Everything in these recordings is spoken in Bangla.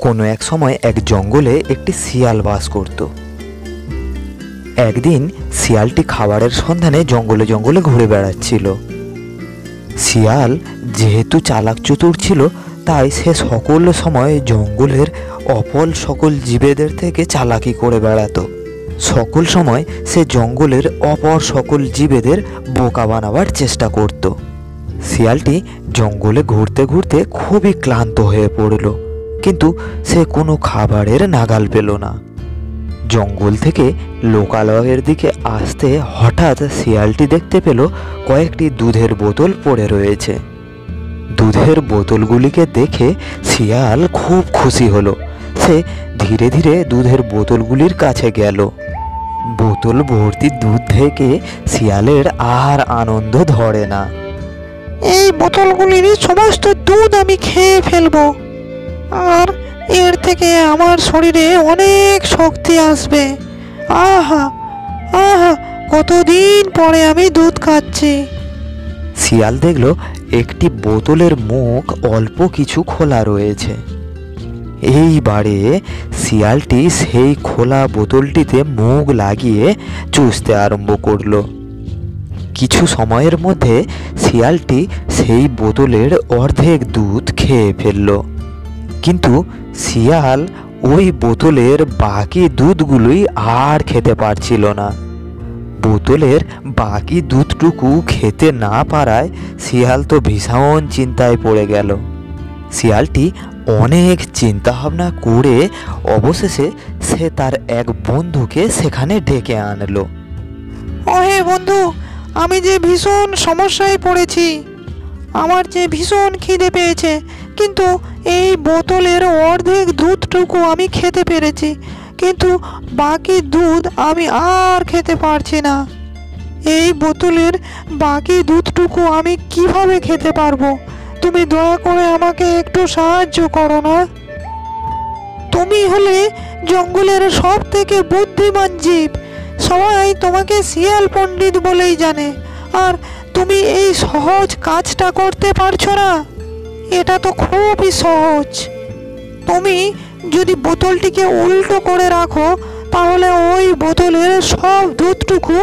কোনো এক সময় এক জঙ্গলে একটি শিয়াল বাস করত। একদিন শিয়ালটি খাবারের সন্ধানে জঙ্গলে জঙ্গলে ঘুরে বেড়াচ্ছিল। শিয়াল যেহেতু চালাক চতুর ছিল, তাই সে সকল সময় জঙ্গলের অপর সকল জীবেদের থেকে চালাকি করে বেড়াতো। সকল সময় সে জঙ্গলের অপর সকল জীবেদের বোকা বানাবার চেষ্টা করত। শিয়ালটি জঙ্গলে ঘুরতে ঘুরতে খুবই ক্লান্ত হয়ে পড়ল, কিন্তু সে কোনো খাবারের নাগাল পেল না। জঙ্গল থেকে লোকালয়ের দিকে আসতে হঠাৎ শিয়ালটি দেখতে পেল কয়েকটি দুধের বোতল পড়ে রয়েছে। দুধের বোতলগুলিকে দেখে শিয়াল খুব খুশি হলো। সে ধীরে ধীরে দুধের বোতলগুলির কাছে গেল। বোতল ভর্তি দুধ থেকে শিয়ালের আর আনন্দ ধরে না। এই বোতলগুলির সমস্ত দুধ আমি খেয়ে ফেলবো, আর এর থেকে আমার শরীরে অনেক শক্তি আসবে। আহা আহা, কতদিন পরে আমি দুধ খাচ্ছি। শিয়াল দেখল একটি বোতলের মুখ অল্প কিছু খোলা রয়েছে। এইবারে শিয়ালটি সেই খোলা বোতলটিতে মুখ লাগিয়ে চুষতে আরম্ভ করলো। কিছু সময়ের মধ্যে শিয়ালটি সেই বোতলের অর্ধেক দুধ খেয়ে ফেলল, কিন্তু শিয়াল ওই বোতলের বাকি দুধগুলোই আর খেতে পারছিল না। বোতলের বাকি দুধটুকু খেতে না পারায় শিয়াল তো ভীষণ চিন্তায় পড়ে গেল। শিয়ালটি অনেক চিন্তাভাবনা করে অবশেষে সে তার এক বন্ধুকে সেখানে ডেকে আনলো। ওহে বন্ধু, আমি যে ভীষণ সমস্যায় পড়েছি। আমার যে ভীষণ খিদে পেয়েছে, কিন্তু এই বোতলের অর্ধেক দুধটুকু আমি খেতে পেরেছি, কিন্তু বাকি দুধ আমি আর খেতে পারছি না। এই বোতলের বাকি দুধটুকু আমি কিভাবে খেতে পারবো? তুমি দয়া করে আমাকে একটু সাহায্য করো না। তুমি হলে জঙ্গলের সব থেকে বুদ্ধিমান জীব। সবাই তোমাকে শিয়াল পণ্ডিত বলেই জানে, আর তুমি এই সহজ কাজটা করতে পারছো না? এটা তো খুবই সহজ। তুমি যদি বোতলটিকে উল্টো করে রাখো, তাহলে ওই বোতলের সব দুধটুকু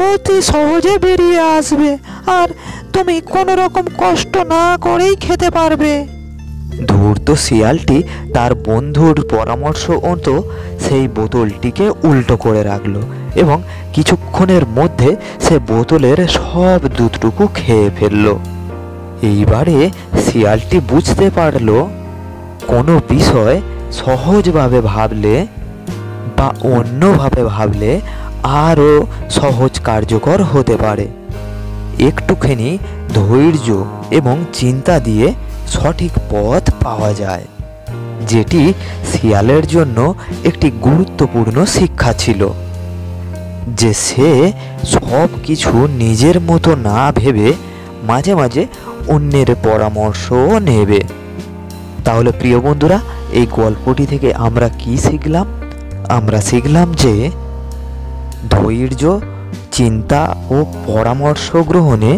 অতি সহজে বেরিয়ে আসবে, আর তুমি কোনো রকম কষ্ট না করেই খেতে পারবে। ধূর্ত শিয়ালটি তার বন্ধুর পরামর্শ মতো সেই বোতলটিকে উল্টো করে রাখলো এবং কিছুক্ষণের মধ্যে সে বোতলের সব দুধটুকু খেয়ে ফেলল। এইবারে শিয়ালটি বুঝতে পারল, কোনো বিষয় সহজভাবে ভাবলে বা অন্যভাবে ভাবলে আরও সহজ কার্যকর হতে পারে। একটুখানি ধৈর্য এবং চিন্তা দিয়ে সঠিক পথ পাওয়া যায়, যেটি শিয়ালের জন্য একটি গুরুত্বপূর্ণ শিক্ষা ছিল, যে সে সব কিছু নিজের মতো না ভেবে মাঝে মাঝে অন্যের পরামর্শও নেবে। তাহলে প্রিয় বন্ধুরা, এই গল্পটি থেকে আমরা কি শিখলাম? আমরা শিখলাম যে ধৈর্য, চিন্তা ও পরামর্শ গ্রহণে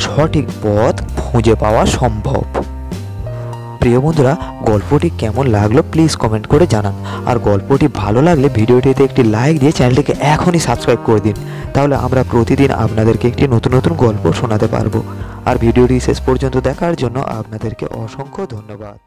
সঠিক পথ খুঁজে পাওয়া সম্ভব। প্রিয় বন্ধুরা, গল্পটি কেমন লাগলো প্লিজ কমেন্ট করে জানান, আর গল্পটি ভালো লাগলে ভিডিওটিতে একটি লাইক দিয়ে চ্যানেলটিকে এখনই সাবস্ক্রাইব করে দিন। তাহলে আমরা প্রতিদিন আপনাদেরকে একটি নতুন নতুন গল্প শোনাতে পারবো। আর ভিডিওটি শেষ পর্যন্ত দেখার জন্য আপনাদেরকে অসংখ্য ধন্যবাদ।